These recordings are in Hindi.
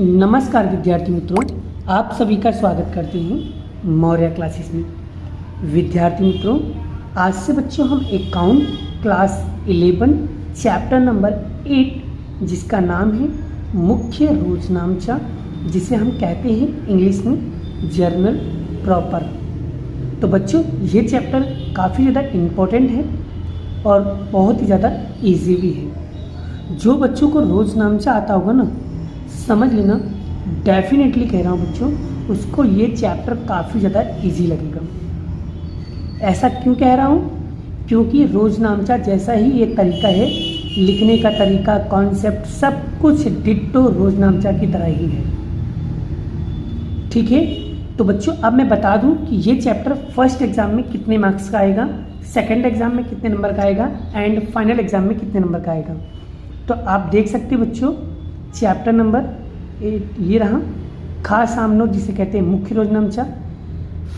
नमस्कार विद्यार्थी मित्रों, आप सभी का स्वागत करते हैं मौर्य क्लासेस में। विद्यार्थी मित्रों, आज से बच्चों हम अकाउंट क्लास 11 चैप्टर नंबर 8 जिसका नाम है मुख्य रोजनामचा, जिसे हम कहते हैं इंग्लिश में जर्नल प्रॉपर। तो बच्चों, ये चैप्टर काफ़ी ज़्यादा इम्पोर्टेंट है और बहुत ही ज़्यादा ईजी भी है। जो बच्चों को रोजनामचा आता होगा ना, समझ लेना, डेफिनेटली कह रहा हूँ बच्चों, उसको ये चैप्टर काफ़ी ज़्यादा इजी लगेगा। ऐसा क्यों कह रहा हूँ? क्योंकि रोजनामचा जैसा ही ये तरीका है, लिखने का तरीका, कॉन्सेप्ट, सब कुछ डिट्टो रोजनामचा की तरह ही है। ठीक है, तो बच्चों अब मैं बता दूं कि ये चैप्टर फर्स्ट एग्जाम में कितने मार्क्स का आएगा, सेकंड एग्जाम में कितने नंबर का आएगा एंड फाइनल एग्जाम में कितने नंबर का आएगा। तो आप देख सकते हो बच्चों, चैप्टर नंबर 8 ये रहा, खास आमनो जिसे कहते हैं मुख्य रोजनामचा।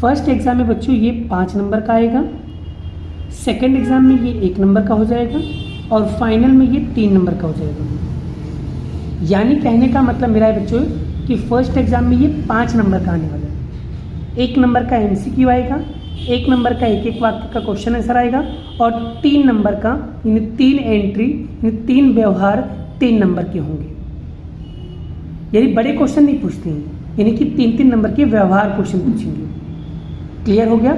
फर्स्ट एग्जाम में बच्चों ये 5 नंबर का आएगा, सेकंड एग्जाम में ये 1 नंबर का हो जाएगा और फाइनल में ये 3 नंबर का हो जाएगा। यानी कहने का मतलब मेरा है बच्चों कि फर्स्ट एग्जाम में ये 5 नंबर का आने वाला है। 1 नंबर का MCQ आएगा, 1 नंबर का एक वाक्य का क्वेश्चन आंसर आएगा और 3 नंबर का यानी 3 एंट्री यानी 3 व्यवहार 3 नंबर के होंगे। यानी बड़े क्वेश्चन नहीं पूछते हैं, यानी कि 3-3 नंबर के व्यवहार क्वेश्चन पूछेंगे। क्लियर हो गया?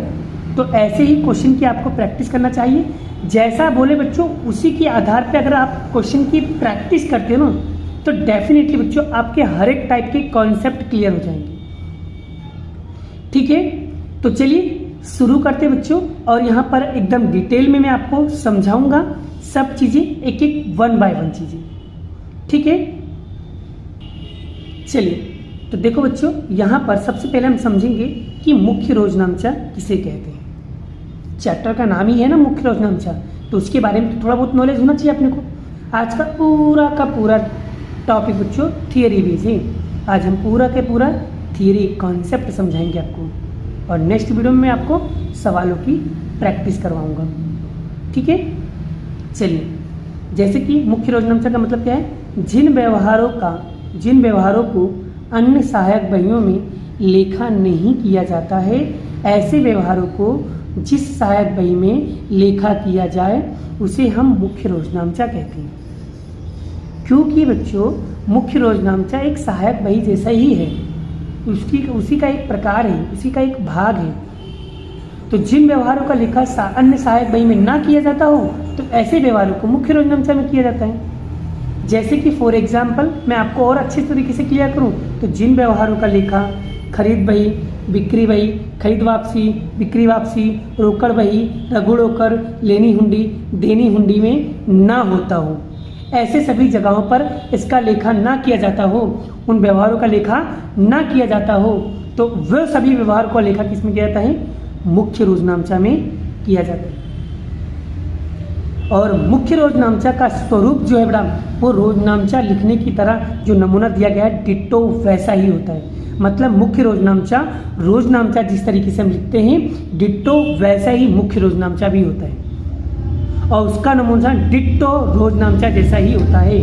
तो ऐसे ही क्वेश्चन की आपको प्रैक्टिस करना चाहिए। जैसा बोले बच्चों, उसी के आधार पे अगर आप क्वेश्चन की प्रैक्टिस करते हो ना, तो डेफिनेटली बच्चों आपके हर एक टाइप के कॉन्सेप्ट क्लियर हो जाएंगे। ठीक है, तो चलिए शुरू करते हैं बच्चों, और यहाँ पर एकदम डिटेल में मैं आपको समझाऊंगा सब चीज़ें, एक एक 1 बाय 1 चीज़ें। ठीक है, चलिए तो देखो बच्चों, यहाँ पर सबसे पहले हम समझेंगे कि मुख्य रोजनामचा किसे कहते हैं। चैप्टर का नाम ही है ना मुख्य रोजनामचा, तो उसके बारे में तो थोड़ा बहुत नॉलेज होना चाहिए अपने को। आज का पूरा टॉपिक बच्चों थियरी बेस है। आज हम पूरा के पूरा थियरी कॉन्सेप्ट समझाएंगे आपको, और नेक्स्ट वीडियो में मैं आपको सवालों की प्रैक्टिस करवाऊंगा। ठीक है, चलिए, जैसे कि मुख्य रोजनामचा का मतलब क्या है? जिन व्यवहारों को अन्य सहायक बहियों में लेखा नहीं किया जाता है, ऐसे व्यवहारों को जिस सहायक बही में लेखा किया जाए उसे हम मुख्य रोजनामचा कहते हैं। क्योंकि बच्चों मुख्य रोजनामचा एक सहायक बही जैसा ही है, उसी का एक प्रकार है, उसी का एक भाग है। तो जिन व्यवहारों का लेखा अन्य सहायक बही में ना किया जाता हो, तो ऐसे व्यवहारों को मुख्य रोजनामचा में किया जाता है। जैसे कि फॉर एग्जाम्पल मैं आपको और अच्छे तरीके से क्लियर करूं, तो जिन व्यवहारों का लेखा खरीद बही, बिक्री बही, खरीद वापसी, बिक्री वापसी, रोकड़ बही, रघु रोकड़, लेनी हुंडी, देनी हुंडी में ना होता हो, ऐसे सभी जगहों पर इसका लेखा ना किया जाता हो, उन व्यवहारों का लेखा ना किया जाता हो, तो वह सभी व्यवहार का लेखा किसमें किया जाता है? मुख्य रोजनामचा में किया जाता है। और मुख्य रोजनामचा का स्वरूप जो है बेटा, वो रोजनामचा लिखने की तरह जो नमूना दिया गया है डिट्टो वैसा ही होता है। मतलब मुख्य रोजनामचा जिस तरीके से हम लिखते हैं, डिट्टो वैसा ही मुख्य रोजनामचा भी होता है, और उसका नमूना डिट्टो रोजनामचा जैसा ही होता है।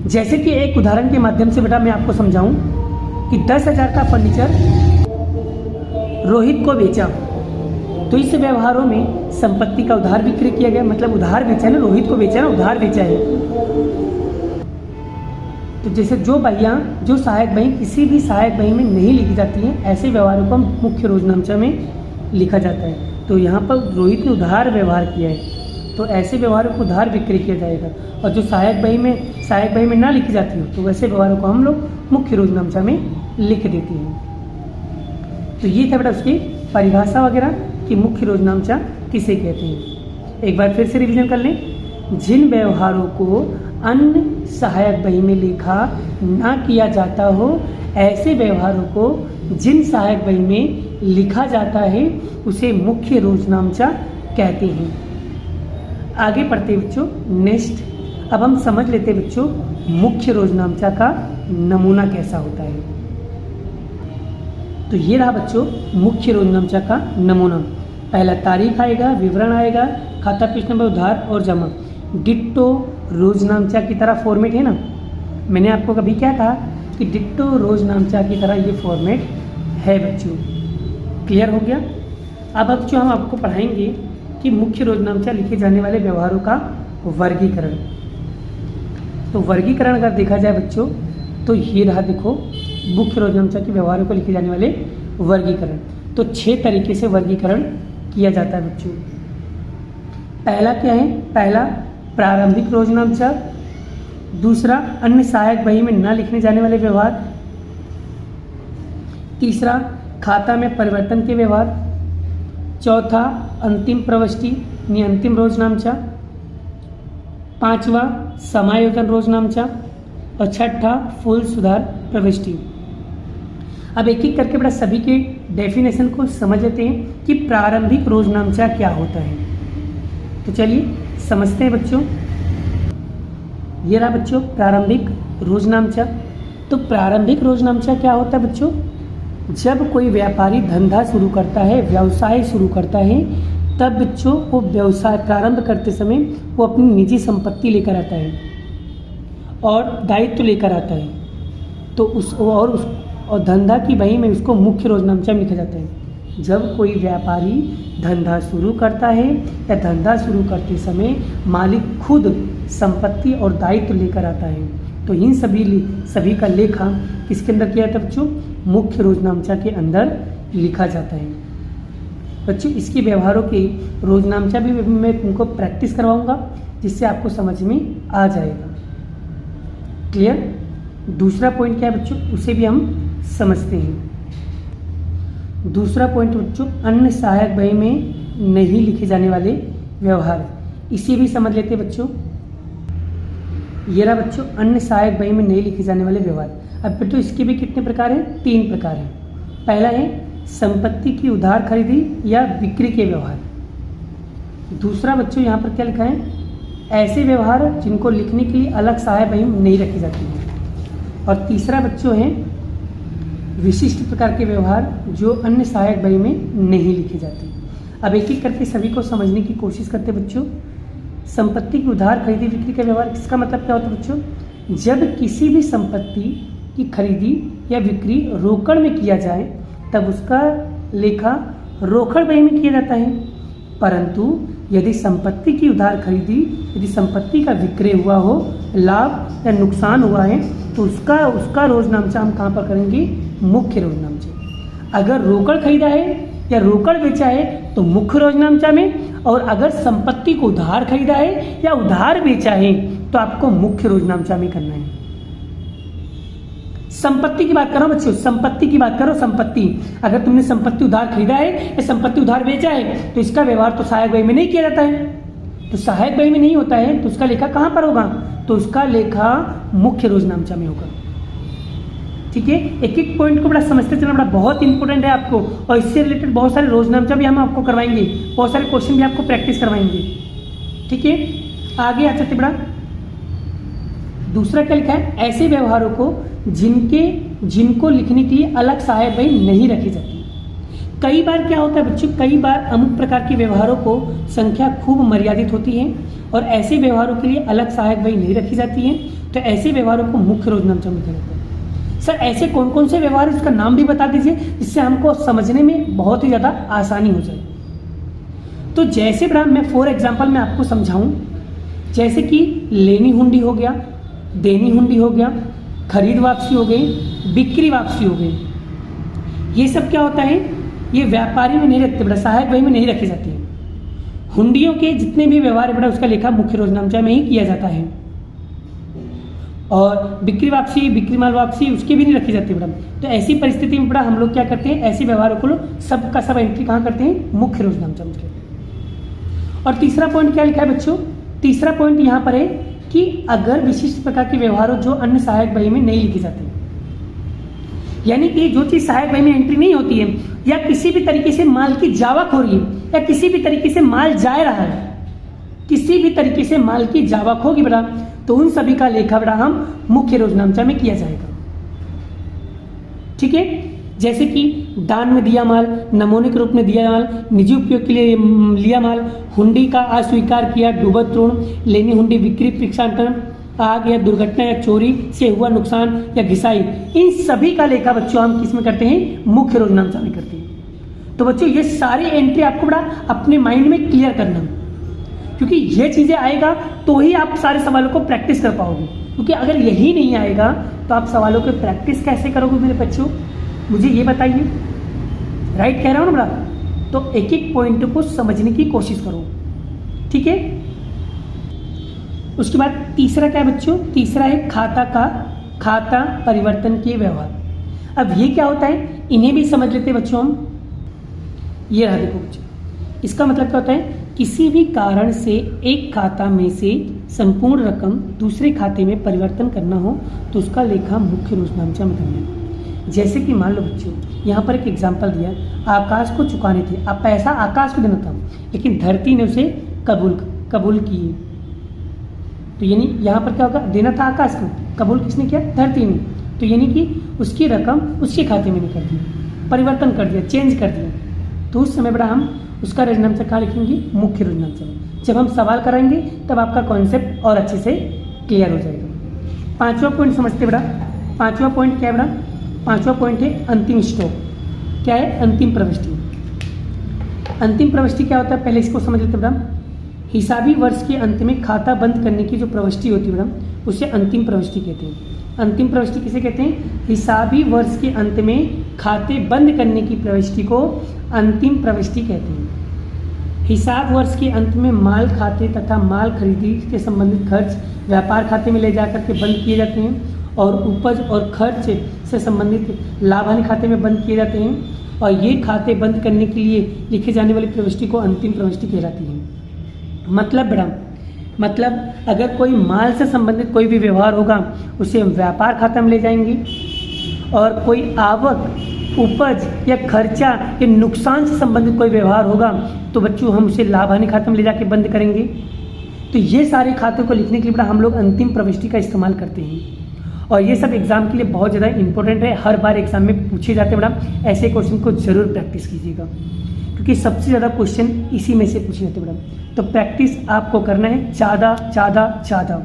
जैसे कि एक उदाहरण के माध्यम से बेटा मैं आपको समझाऊं कि 10,000 का फर्नीचर रोहित को बेचा, तो इस व्यवहारों में संपत्ति का उधार विक्रय किया गया, मतलब उधार बेचा है ना, रोहित को बेचा है ना, उधार बेचा है। तो जैसे जो सहायक बही किसी भी सहायक बही में नहीं लिखी जाती हैं, ऐसे व्यवहारों को मुख्य रोजनामचा में लिखा जाता है। तो यहाँ पर रोहित ने उधार व्यवहार किया है, तो ऐसे व्यवहारों को उधार विक्रय किया जाएगा। और जो सहायक बही में ना लिखी जाती हो, तो वैसे व्यवहारों को हम लोग मुख्य रोजनामचा में लिख देते हैं। तो ये था बेटा उसकी परिभाषा वगैरह कि मुख्य रोजनामचा किसे कहते हैं। एक बार फिर से रिवीजन कर लें। जिन व्यवहारों को अन्य सहायक बही में लेखा ना किया जाता हो, ऐसे व्यवहारों को जिन सहायक बही में लिखा जाता है उसे मुख्य रोजनामचा कहते हैं। आगे पढ़ते बच्चों, नेक्स्ट अब हम समझ लेते बच्चों मुख्य रोजनामचा का नमूना कैसा होता है। तो ये रहा बच्चों मुख्य रोजनामचा का नमूना। पहला तारीख आएगा, विवरण आएगा, खाता पृष्ठ नंबर, उधार और जमा। डिट्टो रोजनामचा की तरह फॉर्मेट है ना, मैंने आपको कभी क्या कहा कि डिट्टो रोजनामचा की तरह ये फॉर्मेट है बच्चों। क्लियर हो गया। अब जो हम आपको पढ़ाएंगे कि मुख्य रोजनामचा लिखे जाने वाले व्यवहारों का वर्गीकरण। तो वर्गीकरण अगर देखा जाए बच्चों तो ये रहा, देखो मुख्य रोजनामचा के व्यवहारों को लिखे जाने वाले वर्गीकरण। तो 6 तरीके से वर्गीकरण किया जाता है बच्चों। पहला क्या है? पहला प्रारंभिक रोजनामचा, दूसरा अन्य सहायक बही में न लिखने जाने वाले व्यवहार, तीसरा खाता में परिवर्तन के व्यवहार, चौथा अंतिम प्रविष्टि यानी अंतिम रोजनामचा, पांचवा समायोजन रोजनामचा और छठा फूल सुधार प्रविष्टि। अब एक एक करके बड़ा सभी के डेफिनेशन को समझ लेते हैं कि प्रारंभिक रोजनामचा क्या होता है। तो चलिए समझते हैं बच्चों। ये रहा बच्चों प्रारंभिक रोजनामचा। तो प्रारंभिक रोजनामचा क्या होता है बच्चों? जब कोई व्यापारी धंधा शुरू करता है, व्यवसाय शुरू करता है, तब बच्चों वो व्यवसाय प्रारंभ करते समय वो अपनी निजी संपत्ति लेकर आता है और दायित्व लेकर आता है। तो और धंधा की बही में उसको मुख्य रोजनामचा में लिखा जाता है। जब कोई व्यापारी धंधा शुरू करता है या धंधा शुरू करते समय मालिक खुद संपत्ति और दायित्व लेकर आता है, तो इन सभी का लेखा किसके अंदर किया जाता है बच्चों? मुख्य रोजनामचा के अंदर लिखा जाता है। बच्चों इसके व्यवहारों के रोजनामचा भी मैं तुमको प्रैक्टिस करवाऊंगा जिससे आपको समझ में आ जाएगा। क्लियर? दूसरा पॉइंट क्या है बच्चों, उसे भी हम समझते हैं। दूसरा पॉइंट बच्चों अन्य सहायक बही में नहीं लिखे जाने वाले व्यवहार, इसे भी समझ लेते हैं बच्चों। ये रहा बच्चों अन्य सहायक बही में नहीं लिखे जाने वाले व्यवहार। अब बच्चों इसके भी कितने प्रकार हैं? 3 प्रकार हैं। पहला है संपत्ति की उधार खरीदी या बिक्री के व्यवहार। दूसरा बच्चों यहाँ पर क्या लिखा है? ऐसे व्यवहार जिनको लिखने के लिए अलग सहायक बही में नहीं रखी जाती है। और तीसरा बच्चों है विशिष्ट प्रकार के व्यवहार जो अन्य सहायक बही में नहीं लिखे जाते। अब एक एक करके सभी को समझने की कोशिश करते बच्चों। संपत्ति की उधार खरीदी बिक्री का व्यवहार, इसका मतलब क्या होता है बच्चों? जब किसी भी संपत्ति की खरीदी या बिक्री रोकड़ में किया जाए तब उसका लेखा रोकड़ बही में किया जाता है। परंतु यदि संपत्ति की उधार खरीदी, यदि संपत्ति का विक्रय हुआ हो, लाभ या नुकसान हुआ है, तो उसका रोजनामचा हम कहाँ पर करेंगे? मुख्य रोजनामचा। अगर रोकड़ खरीदा है या रोकड़ बेचा है तो मुख्य रोजनामचा में, और अगर संपत्ति को उधार खरीदा है या उधार बेचा है तो आपको मुख्य रोजनामचा में करना है। संपत्ति की बात करो बच्चों, संपत्ति की बात करो। संपत्ति, अगर तुमने संपत्ति उधार खरीदा है या संपत्ति उधार बेचा है तो इसका व्यवहार तो सहायक बही में नहीं किया जाता है। तो सहायक बही में नहीं होता है तो उसका लेखा कहाँ पर होगा? तो उसका लेखा मुख्य रोजनामचा में होगा। ठीक है, एक एक पॉइंट को बड़ा समझते चलना बड़ा बहुत इंपॉर्टेंट है आपको। और इससे रिलेटेड बहुत सारे रोजनामचा भी हम आपको करवाएंगे, बहुत सारे क्वेश्चन भी आपको प्रैक्टिस करवाएंगे। ठीक है, आगे आ चलते बड़ा। दूसरा क्या लिखा है? ऐसे व्यवहारों को जिनको लिखने के लिए अलग सहायक बही नहीं रखी जाती। कई बार क्या होता है बच्चों, कई बार अमुक प्रकार के व्यवहारों को संख्या खूब मर्यादित होती है और ऐसे व्यवहारों के लिए अलग सहायक बही नहीं रखी जाती है, तो ऐसे व्यवहारों को मुख्य रोजनामचा में लिखा जाता है। सर ऐसे कौन कौन से व्यवहार है, उसका नाम भी बता दीजिए जिससे हमको समझने में बहुत ही ज़्यादा आसानी हो जाए। तो जैसे मैं फॉर एग्जाम्पल मैं आपको समझाऊं, जैसे कि लेनी हुंडी हो गया, देनी हुंडी हो गया, खरीद वापसी हो गई, बिक्री वापसी हो गई। ये सब क्या होता है? ये व्यापारी में नहीं रखते, सहायक बही में नहीं रखी जाती है। हुंडियों के जितने भी व्यवहार है उसका लेखा मुख्य रोजनामचा में ही किया जाता है। और बिक्री वापसी, बिक्री माल वापसी उसकी भी नहीं रखी जाती तो ऐसी परिस्थिति में हम लोग क्या करते हैं? ऐसे व्यवहारों को सब का सब एंट्री कहाँ करते हैं? मुख्य रोजनामचा में करते हैं। और तीसरा पॉइंट क्या लिखा है बच्चों? तीसरा पॉइंट यहाँ पर है कि अगर विशिष्ट प्रकार के व्यवहारों जो अन्य सहायक बही में नहीं लिखी जाती, यानी कि जो चीज सहायक बही में एंट्री नहीं होती है, या किसी भी तरीके से माल की जावक हो रही है, या किसी भी तरीके से माल जा रहा है, किसी भी तरीके से माल की जावक होगी तो उन सभी का लेखा हम मुख्य रोजनामचा में किया जाएगा। ठीक है, जैसे कि दान में दिया माल, नमूने के रूप में दिया माल, निजी उपयोग के लिए लिया माल, हुंडी का अस्वीकार किया, डूबत ऋण, लेनी हुंडी, बिक्री, भिक्षांतरण, आग या दुर्घटना या चोरी से हुआ नुकसान या घिसाई, इन सभी का लेखा बच्चों हम किस में करते हैं? मुख्य रोजनामचा में करते हैं। तो बच्चों ये सारी एंट्री आपको बड़ा अपने माइंड में क्लियर करना, क्योंकि ये चीज़ें आएगा तो ही आप सारे सवालों को प्रैक्टिस कर पाओगे, क्योंकि अगर यही नहीं आएगा तो आप सवालों की प्रैक्टिस कैसे करोगे मेरे बच्चों? मुझे ये बताइए, राइट कह रहा हूँ ना बड़ा? तो एक एक पॉइंट को समझने की कोशिश करो, ठीक है। उसके बाद तीसरा क्या है बच्चों? तीसरा है खाता परिवर्तन के व्यवहार। अब ये क्या होता है, इन्हें भी समझ लेते हैं बच्चों हम। ये रहा देखो बच्चों, इसका मतलब क्या होता है? किसी भी कारण से एक खाता में से संपूर्ण रकम दूसरे खाते में परिवर्तन करना हो तो उसका लेखा मुख्य रोजनामचा में करना है। जैसे कि मान लो बच्चों, यहाँ पर एक एग्जाम्पल दिया, आकाश को चुकाने थे, अब पैसा आकाश को देना था लेकिन धरती ने उसे कबूल की, तो यानी यहाँ पर क्या होगा? देना था आकाश को, कबूल किसने किया? धरती ने। तो यानी कि उसकी रकम उसके खाते में नहीं कर दी, परिवर्तन कर दिया, चेंज कर दिया, तो उस समय बड़ा हम उसका रोजनामचा कहाँ लिखेंगे? मुख्य रोजनामचा में। जब हम सवाल कराएंगे तब आपका कॉन्सेप्ट और अच्छे से क्लियर हो जाएगा। पांचवा पॉइंट समझते बड़ा। पांचवा पॉइंट क्या है बड़ा? पांचवा पॉइंट है अंतिम स्टॉक। क्या है? अंतिम प्रविष्टि। अंतिम प्रविष्टि क्या होता है? पहले इसको समझ लेते बड़ा। हिसाबी वर्ष के अंत में खाता बंद करने की जो प्रविष्टि होती है मैडम, उसे अंतिम प्रविष्टि कहते हैं। अंतिम प्रविष्टि किसे कहते हैं? हिसाबी वर्ष के अंत में खाते बंद करने की प्रविष्टि को अंतिम प्रविष्टि कहते हैं। हिसाब वर्ष के अंत में माल खाते तथा माल खरीदी के संबंधित खर्च व्यापार खाते में ले जाकर के बंद किए जाते हैं और उपज और खर्च से संबंधित लाभ हानि खाते में बंद किए जाते हैं, और ये खाते बंद करने के लिए लिखे जाने वाली प्रविष्टि को अंतिम प्रविष्टि कहलाती है। मतलब अगर कोई माल से संबंधित कोई भी व्यवहार होगा उसे हम व्यापार खाता में ले जाएंगे, और कोई आवक, उपज या खर्चा या नुकसान से संबंधित कोई व्यवहार होगा तो बच्चों हम उसे लाभ हानि खाते में ले जाके बंद करेंगे। तो ये सारे खातों को लिखने के लिए बड़ा हम लोग अंतिम प्रविष्टि का इस्तेमाल करते हैं, और ये सब एग्जाम के लिए बहुत ज़्यादा इंपॉर्टेंट है, हर बार एग्जाम में पूछे जाते हैं बड़ा। ऐसे क्वेश्चन को जरूर प्रैक्टिस कीजिएगा, क्योंकि सबसे ज़्यादा क्वेश्चन इसी में से पूछे जाते हैं बड़ा। तो प्रैक्टिस आपको करना है ज़्यादा।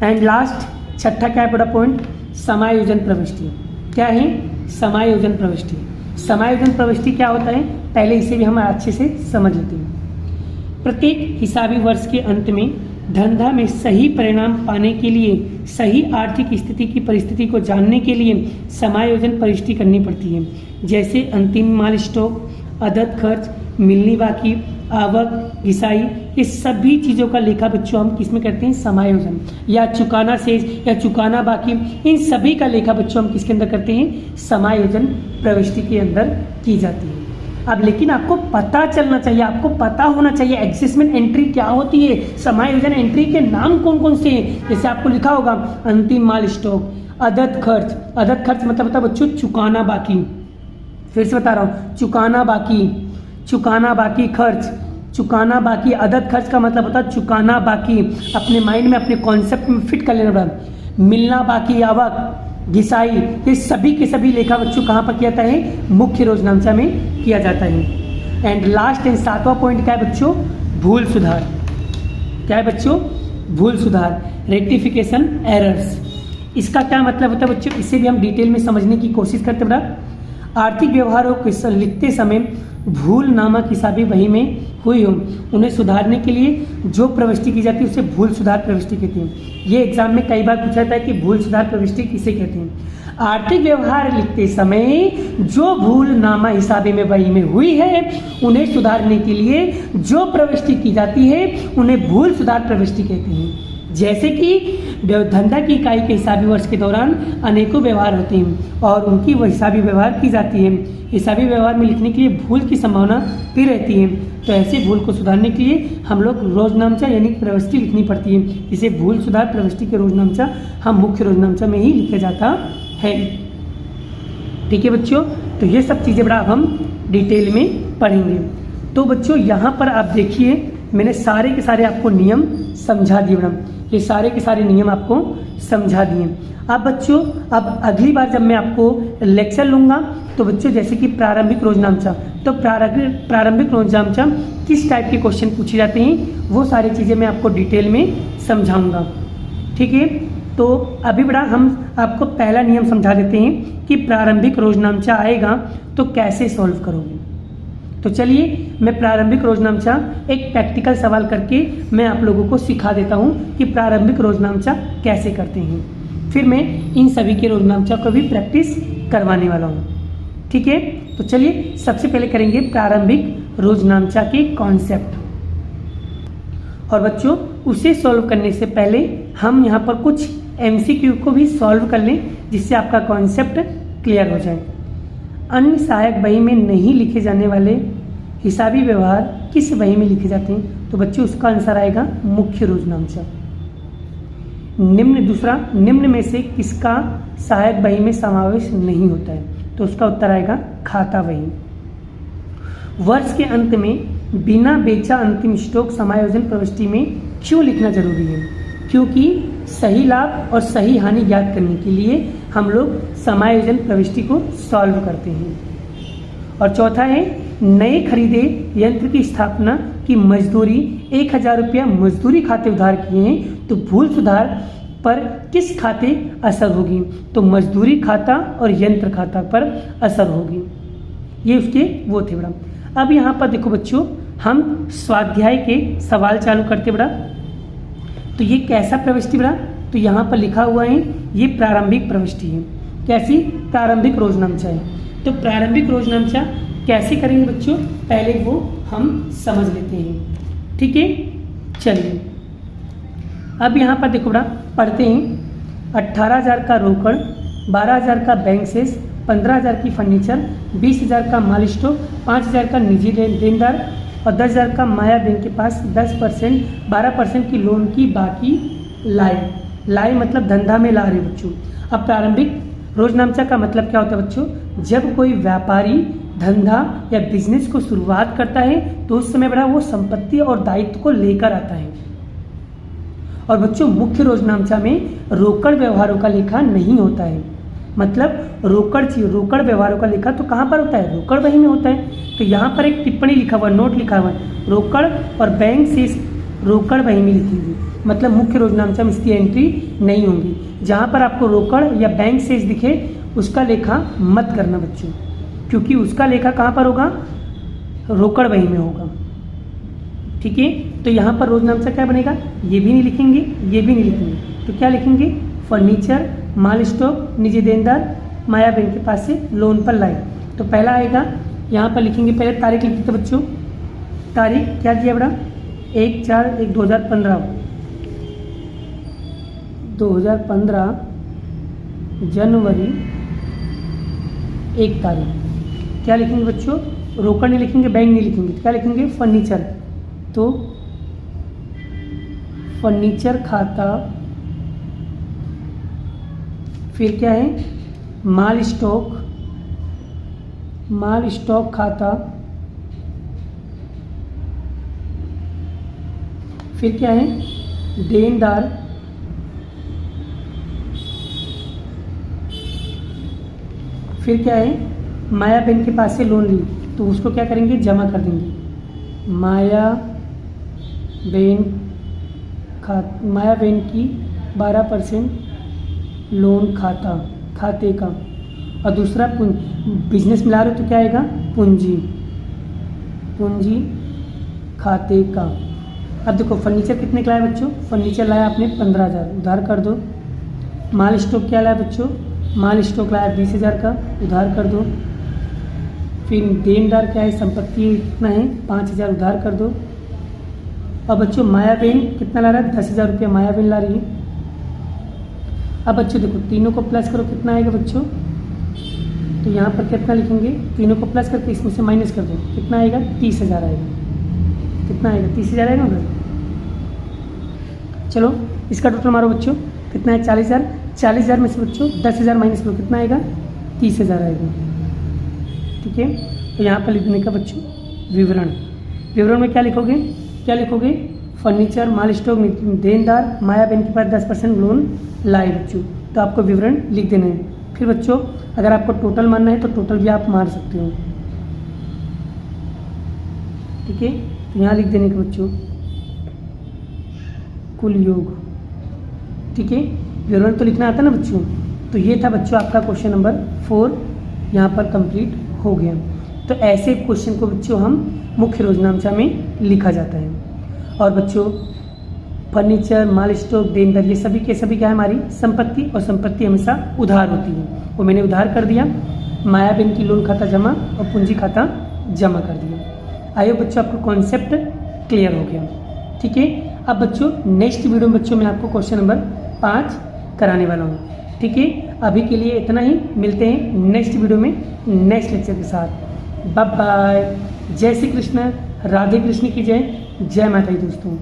एंड लास्ट छठा क्या है बड़ा पॉइंट? समायोजन प्रविष्टि। क्या है? समायोजन प्रविष्टि। समायोजन प्रविष्टि क्या होता है? पहले इसे भी हम अच्छे से समझ लेते हैं। प्रत्येक हिसाबी वर्ष के अंत में धंधा में सही परिणाम पाने के लिए, सही आर्थिक स्थिति की परिस्थिति को जानने के लिए समायोजन प्रविष्टि करनी पड़ती है। जैसे अंतिम माल स्टॉक, अदद खर्च, मिलनी बाकी, आवक, घिसाई, ये सभी चीज़ों का लेखा बच्चों हम किस में करते हैं? समायोजन, या चुकाना शेष या चुकाना बाकी, इन सभी का लेखा बच्चों हम किसके अंदर करते हैं? समायोजन प्रविष्टि के अंदर की जाती है। अब लेकिन आपको पता चलना चाहिए, आपको पता होना चाहिए एडजस्टमेंट एंट्री क्या होती है, समायोजन एंट्री के नाम कौन कौन से हैं। जैसे आपको लिखा होगा अंतिम माल स्टॉक, अदद खर्च। अदद खर्च मतलब होता है बच्चों चुकाना बाकी। फिर से बता रहा हूँ, चुकाना बाकी खर्च, चुकाना बाकी। अदद खर्च का मतलब होता है चुकाना बाकी। अपने माइंड में, अपने कॉन्सेप्ट में फिट कर लेना पड़ेगा। मिलना बाकी, आवक, घिसाई, ये सभी के सभी लेखा बच्चों कहाँ पर किया जाता है? मुख्य रोजनामचा में किया जाता है। एंड लास्ट एंड सातवां पॉइंट क्या है बच्चों? भूल सुधार। क्या है बच्चों? भूल सुधार, रेक्टिफिकेशन एरर्स। इसका क्या मतलब होता है बच्चों? इसे भी हम डिटेल में समझने की कोशिश करते हैं बड़ा। आर्थिक व्यवहारों को लिखते समय भूल नामक हिसाबी वही में हुई हो, उन्हें सुधारने के लिए जो प्रविष्टि की जाती है उसे भूल सुधार प्रविष्टि कहते हैं। ये एग्जाम में कई बार पूछा जाता है कि भूल सुधार प्रविष्टि किसे कहते हैं? आर्थिक व्यवहार लिखते समय जो भूल नामा हिसाबी में वही में हुई है उन्हें सुधारने के लिए जो प्रविष्टि की जाती है उन्हें भूल सुधार प्रविष्टि कहते हैं। जैसे कि धंधा की इकाई के हिसाबी वर्ष के दौरान अनेकों व्यवहार होते हैं और उनकी वह हिसाबी व्यवहार की जाती है। हिसाबी व्यवहार में लिखने के लिए भूल की संभावना भी रहती है, तो ऐसे भूल को सुधारने के लिए हम लोग रोजनामचा यानी प्रविष्टि लिखनी पड़ती है। इसे भूल सुधार प्रविष्टि के रोजनामचा हम मुख्य रोजनामचा में ही लिखा जाता है। ठीक है बच्चों, तो ये सब चीज़ें बड़ा हम डिटेल में पढ़ेंगे। तो बच्चों यहाँ पर आप देखिए मैंने सारे के सारे आपको नियम समझा दिए मैडम, ये सारे के सारे नियम आपको समझा दिए। अब बच्चों अब अगली बार जब मैं आपको लेक्चर लूँगा तो बच्चों जैसे कि प्रारंभिक रोजनामचा, तो प्रारंभिक रोजनामचा किस टाइप के क्वेश्चन पूछे जाते हैं वो सारी चीज़ें मैं आपको डिटेल में समझाऊंगा। ठीक है। तो अभी बड़ा हम आपको पहला नियम समझा देते हैं कि प्रारंभिक रोजनामचा आएगा तो कैसे सॉल्व करोगे। तो चलिए मैं प्रारंभिक रोजनामचा एक प्रैक्टिकल सवाल करके मैं आप लोगों को सिखा देता हूं कि प्रारंभिक रोजनामचा कैसे करते हैं। फिर मैं इन सभी के रोजनामचा को भी प्रैक्टिस करवाने वाला हूं, ठीक है। तो चलिए सबसे पहले करेंगे प्रारंभिक रोजनामचा के कॉन्सेप्ट। और बच्चों उसे सॉल्व करने से पहले हम यहाँ पर कुछ MCQ को भी सॉल्व कर लें जिससे आपका कॉन्सेप्ट क्लियर हो जाए। अन्य सहायक बही में नहीं लिखे जाने वाले हिसाबी व्यवहार किस बही में लिखे जाते हैं? तो बच्चों उसका आंसर आएगा मुख्य रोजनामचा। निम्न में से किसका सहायक बही में समावेश नहीं होता है? तो उसका उत्तर आएगा खाता बही। वर्ष के अंत में बिना बेचा अंतिम स्टॉक समायोजन प्रविष्टि में क्यों लिखना जरूरी है? क्योंकि सही लाभ और सही हानि ज्ञात करने के लिए हम लोग समायोजन प्रविष्टि को सॉल्व करते हैं। और चौथा है नए खरीदे यंत्र की स्थापना की मजदूरी 1000 रुपया मजदूरी खाते उधार किए हैं तो भूल सुधार पर किस खाते असर होगी? तो मजदूरी खाता और यंत्र खाता पर असर होगी। ये उसके वो थे बड़ा। अब यहाँ पर देखो बच्चों हम स्वाध्याय के सवाल चालू करते बड़ा। तो ये कैसा प्रविष्टि बड़ा? तो यहाँ पर लिखा हुआ है ये प्रारंभिक प्रविष्टि है। कैसी? प्रारंभिक रोजनामचा है। तो प्रारंभिक रोजनामचा कैसे करेंगे बच्चों पहले वो हम समझ लेते हैं, ठीक है। चलिए अब यहाँ पर देखो बड़ा पढ़ते हैं। 18,000 का रोकड़, 12,000 का बैंक शेष, 15,000 की फर्नीचर, 20,000 का माल स्टॉक, 5,000 का निजी देनदार और 10,000 का माया बैंक के पास 10% 12% की लोन की बाकी लाए मतलब धंधा में ला रहे बच्चों। अब प्रारंभिक रोजनामचा का मतलब क्या होता है बच्चों? जब कोई व्यापारी धंधा या बिजनेस को शुरुआत करता है तो उस समय बड़ा वो संपत्ति और दायित्व को लेकर आता है। और बच्चों मुख्य रोजनामचा में रोकड़ व्यवहारों का लेखा नहीं होता है। मतलब रोकड़ व्यवहारों का लेखा तो कहाँ पर होता है? रोकड़ बही में होता है। तो यहाँ पर एक टिप्पणी लिखा हुआ, नोट लिखा हुआ है, रोकड़ और बैंक शेष रोकड़ बही में लिखेंगे। मतलब मुख्य रोजनामचा में इसकी एंट्री नहीं होगी। जहाँ पर आपको रोकड़ या बैंक शेष दिखे उसका लेखा मत करना बच्चों, क्योंकि उसका लेखा कहाँ पर होगा? रोकड़ बही में होगा, ठीक है। तो यहाँ पर रोजनामचा क्या बनेगा? ये भी नहीं लिखेंगे, ये भी नहीं लिखेंगे। तो क्या लिखेंगे? फर्नीचर, माल स्टॉक, निजी देनदार, माया बैंक के पास से लोन पर लाए। तो पहला आएगा यहाँ पर लिखेंगे, पहले तारीख लिखते थे बच्चों। तारीख क्या दिया बड़ा? 1/4/2015 2015 जनवरी 1 तारीख। क्या लिखेंगे बच्चों? रोकड़ नहीं लिखेंगे, बैंक नहीं लिखेंगे। क्या लिखेंगे? फर्नीचर। तो फर्नीचर खाता, फिर क्या है? माल स्टॉक खाता, फिर क्या है? देनदार, फिर क्या है? माया बैंक के पास से लोन ली तो उसको क्या करेंगे? जमा कर देंगे। माया बैंक की 12% लोन खाते का। और दूसरा बिजनेस मिला रहे हो तो क्या आएगा? पूंजी खाते का। अब देखो फर्नीचर कितने का लाया बच्चों? फर्नीचर लाया आपने 15,000, उधार कर दो। माल स्टॉक क्या लाया बच्चों? माल स्टॉक लाया 20,000 का, उधार कर दो। फिर देनदार क्या है? संपत्ति कितना है? 5,000, उधार कर दो। अब बच्चों माया बैंक कितना ला रहा है? 10,000 रुपया माया बैंक ला रही है। अब बच्चों देखो तीनों को प्लस करो, कितना आएगा बच्चों? तो यहाँ पर कितना लिखेंगे? तीनों को प्लस करके इसमें से माइनस कर दो, कितना आएगा? 30,000 आएगा। कितना आएगा? 30,000 आएगा ना। चलो इसका टोटल मारो बच्चों, कितना है? 40,000। 40,000 में से बच्चों 10,000 माइनस करो, कितना आएगा? 30,000 आएगा, ठीक है। तो यहाँ पर लिख देने का बच्चों विवरण में क्या लिखोगे? फर्नीचर, माल स्टॉक, देनदार, माया बैंक के पास 10% लोन लाए बच्चों। तो आपको विवरण लिख देना है। फिर बच्चों अगर आपको टोटल मानना है तो टोटल भी आप मार सकते हो, ठीक है। तो यहाँ लिख देने का बच्चों कुल योग, ठीक है, विवरण तो लिखना आता ना बच्चों। तो ये था बच्चों आपका क्वेश्चन नंबर 4 यहाँ पर कंप्लीट हो गया। तो ऐसे क्वेश्चन को बच्चों हम मुख्य योजनांशा में लिखा जाता है। और बच्चों फर्नीचर, माल स्टॉक, देनदार, ये सभी के सभी क्या है हमारी संपत्ति, और संपत्ति हमेशा उधार होती है। वो मैंने उधार कर दिया, मायाबेन की लोन खाता जमा और पूंजी खाता जमा कर दिया। आइए बच्चों आपको कॉन्सेप्ट क्लियर हो गया, ठीक है। अब बच्चों नेक्स्ट वीडियो में बच्चों मैं आपको क्वेश्चन नंबर 5 कराने वाला हूँ, ठीक है। अभी के लिए इतना ही, मिलते हैं नेक्स्ट वीडियो में नेक्स्ट लेक्चर के साथ। बाय बाय, जय श्री कृष्ण, राधे कृष्ण की जय, जय माता दी दोस्तों।